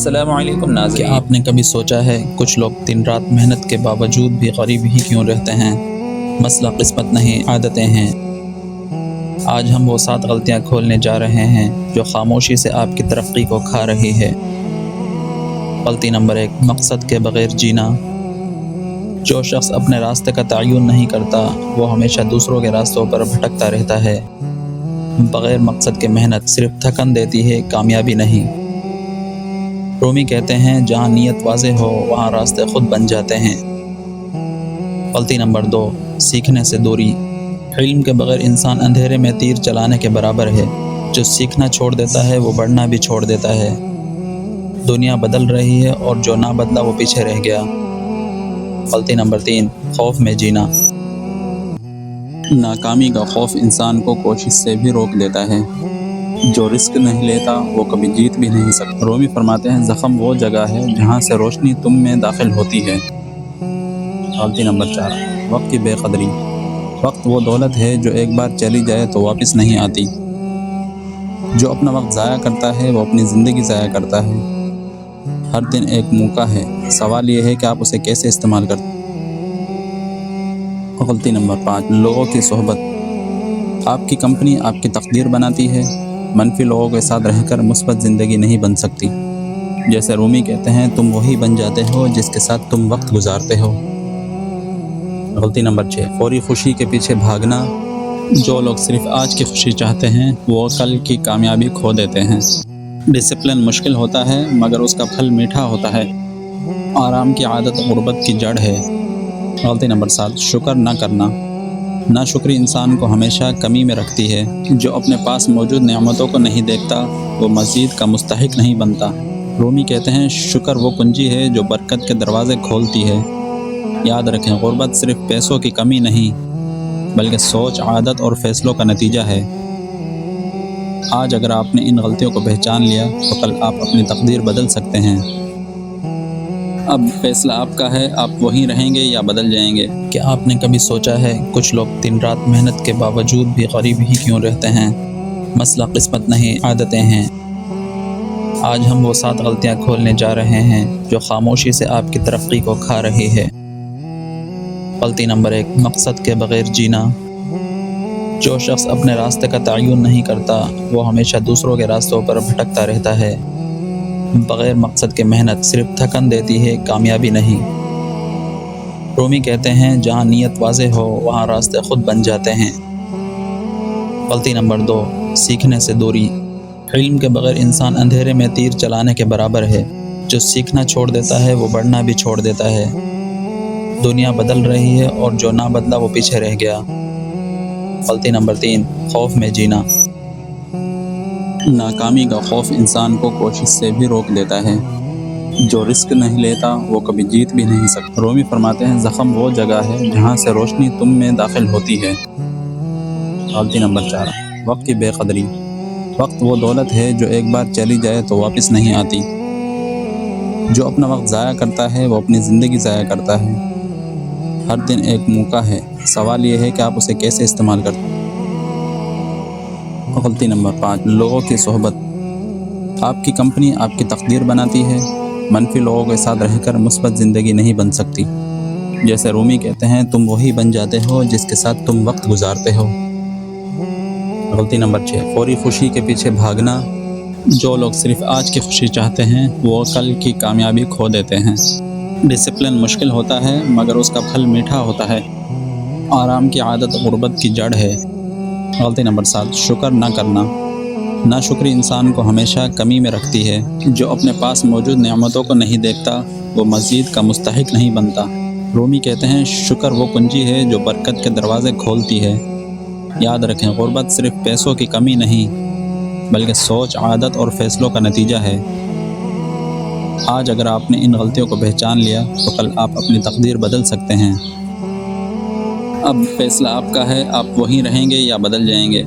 السلام علیکم ناظرین۔ کیا آپ نے کبھی سوچا ہے کچھ لوگ دن رات محنت کے باوجود بھی غریب ہی کیوں رہتے ہیں؟ مسئلہ قسمت نہیں، عادتیں ہیں۔ آج ہم وہ 7 غلطیاں کھولنے جا رہے ہیں جو خاموشی سے آپ کی ترقی کو کھا رہی ہے۔ غلطی نمبر 1، مقصد کے بغیر جینا۔ جو شخص اپنے راستے کا تعین نہیں کرتا وہ ہمیشہ دوسروں کے راستوں پر بھٹکتا رہتا ہے۔ بغیر مقصد کے محنت صرف تھکن دیتی ہے، کامیابی نہیں۔ رومی کہتے ہیں جہاں نیت واضح ہو وہاں راستے خود بن جاتے ہیں۔ غلطی نمبر 2، سیکھنے سے دوری۔ علم کے بغیر انسان اندھیرے میں تیر چلانے کے برابر ہے۔ جو سیکھنا چھوڑ دیتا ہے وہ بڑھنا بھی چھوڑ دیتا ہے۔ دنیا بدل رہی ہے اور جو نہ بدلا وہ پیچھے رہ گیا۔ غلطی نمبر 3، خوف میں جینا۔ ناکامی کا خوف انسان کو کوشش سے بھی روک دیتا ہے۔ جو رسک نہیں لیتا وہ کبھی جیت بھی نہیں سکتا۔ رومی فرماتے ہیں زخم وہ جگہ ہے جہاں سے روشنی تم میں داخل ہوتی ہے۔ غلطی نمبر 4، وقت کی بے قدری۔ وقت وہ دولت ہے جو ایک بار چلی جائے تو واپس نہیں آتی۔ جو اپنا وقت ضائع کرتا ہے وہ اپنی زندگی ضائع کرتا ہے۔ ہر دن ایک موقع ہے، سوال یہ ہے کہ آپ اسے کیسے استعمال کرتے ہیں۔ غلطی نمبر 5، لوگوں کی صحبت۔ آپ کی کمپنی آپ کی تقدیر بناتی ہے، منفی لوگوں کے ساتھ رہ کر مثبت زندگی نہیں بن سکتی۔ جیسے رومی کہتے ہیں تم وہی بن جاتے ہو جس کے ساتھ تم وقت گزارتے ہو۔ غلطی نمبر 6، فوری خوشی کے پیچھے بھاگنا۔ جو لوگ صرف آج کی خوشی چاہتے ہیں وہ کل کی کامیابی کھو دیتے ہیں۔ ڈسپلن مشکل ہوتا ہے مگر اس کا پھل میٹھا ہوتا ہے۔ آرام کی عادت غربت کی جڑ ہے۔ غلطی نمبر 7، شکر نہ کرنا۔ ناشکری انسان کو ہمیشہ کمی میں رکھتی ہے۔ جو اپنے پاس موجود نعمتوں کو نہیں دیکھتا وہ مزید کا مستحق نہیں بنتا۔ رومی کہتے ہیں شکر وہ کنجی ہے جو برکت کے دروازے کھولتی ہے۔ یاد رکھیں غربت صرف پیسوں کی کمی نہیں بلکہ سوچ، عادت اور فیصلوں کا نتیجہ ہے۔ آج اگر آپ نے ان غلطیوں کو پہچان لیا تو کل آپ اپنی تقدیر بدل سکتے ہیں۔ اب فیصلہ آپ کا ہے، آپ وہیں رہیں گے یا بدل جائیں گے۔ کیا آپ نے کبھی سوچا ہے کچھ لوگ دن رات محنت کے باوجود بھی غریب ہی کیوں رہتے ہیں؟ مسئلہ قسمت نہیں، عادتیں ہیں۔ آج ہم وہ 7 غلطیاں کھولنے جا رہے ہیں جو خاموشی سے آپ کی ترقی کو کھا رہی ہے۔ غلطی نمبر 1، مقصد کے بغیر جینا۔ جو شخص اپنے راستے کا تعین نہیں کرتا وہ ہمیشہ دوسروں کے راستوں پر بھٹکتا رہتا ہے۔ بغیر مقصد کے محنت صرف تھکن دیتی ہے، کامیابی نہیں۔ رومی کہتے ہیں جہاں نیت واضح ہو وہاں راستے خود بن جاتے ہیں۔ غلطی نمبر 2، سیکھنے سے دوری۔ علم کے بغیر انسان اندھیرے میں تیر چلانے کے برابر ہے۔ جو سیکھنا چھوڑ دیتا ہے وہ بڑھنا بھی چھوڑ دیتا ہے۔ دنیا بدل رہی ہے اور جو نہ بدلا وہ پیچھے رہ گیا۔ غلطی نمبر 3، خوف میں جینا۔ ناکامی کا خوف انسان کو کوشش سے بھی روک دیتا ہے۔ جو رسک نہیں لیتا وہ کبھی جیت بھی نہیں سکتا۔ رومی فرماتے ہیں زخم وہ جگہ ہے جہاں سے روشنی تم میں داخل ہوتی ہے۔ غلطی نمبر 4، وقت کی بے قدری۔ وقت وہ دولت ہے جو ایک بار چلی جائے تو واپس نہیں آتی۔ جو اپنا وقت ضائع کرتا ہے وہ اپنی زندگی ضائع کرتا ہے۔ ہر دن ایک موقع ہے، سوال یہ ہے کہ آپ اسے کیسے استعمال کرتے ہیں۔ غلطی نمبر 5، لوگوں کی صحبت۔ آپ کی کمپنی آپ کی تقدیر بناتی ہے، منفی لوگوں کے ساتھ رہ کر مثبت زندگی نہیں بن سکتی۔ جیسے رومی کہتے ہیں تم وہی بن جاتے ہو جس کے ساتھ تم وقت گزارتے ہو۔ غلطی نمبر 6، فوری خوشی کے پیچھے بھاگنا۔ جو لوگ صرف آج کی خوشی چاہتے ہیں وہ کل کی کامیابی کھو دیتے ہیں۔ ڈسپلن مشکل ہوتا ہے مگر اس کا پھل میٹھا ہوتا ہے۔ آرام کی عادت غربت کی جڑ ہے۔ غلطی نمبر 7، شکر نہ کرنا۔ ناشکری انسان کو ہمیشہ کمی میں رکھتی ہے۔ جو اپنے پاس موجود نعمتوں کو نہیں دیکھتا وہ مزید کا مستحق نہیں بنتا۔ رومی کہتے ہیں شکر وہ کنجی ہے جو برکت کے دروازے کھولتی ہے۔ یاد رکھیں غربت صرف پیسوں کی کمی نہیں بلکہ سوچ، عادت اور فیصلوں کا نتیجہ ہے۔ آج اگر آپ نے ان غلطیوں کو پہچان لیا تو کل آپ اپنی تقدیر بدل سکتے ہیں۔ اب فیصلہ آپ کا ہے، آپ وہیں رہیں گے یا بدل جائیں گے۔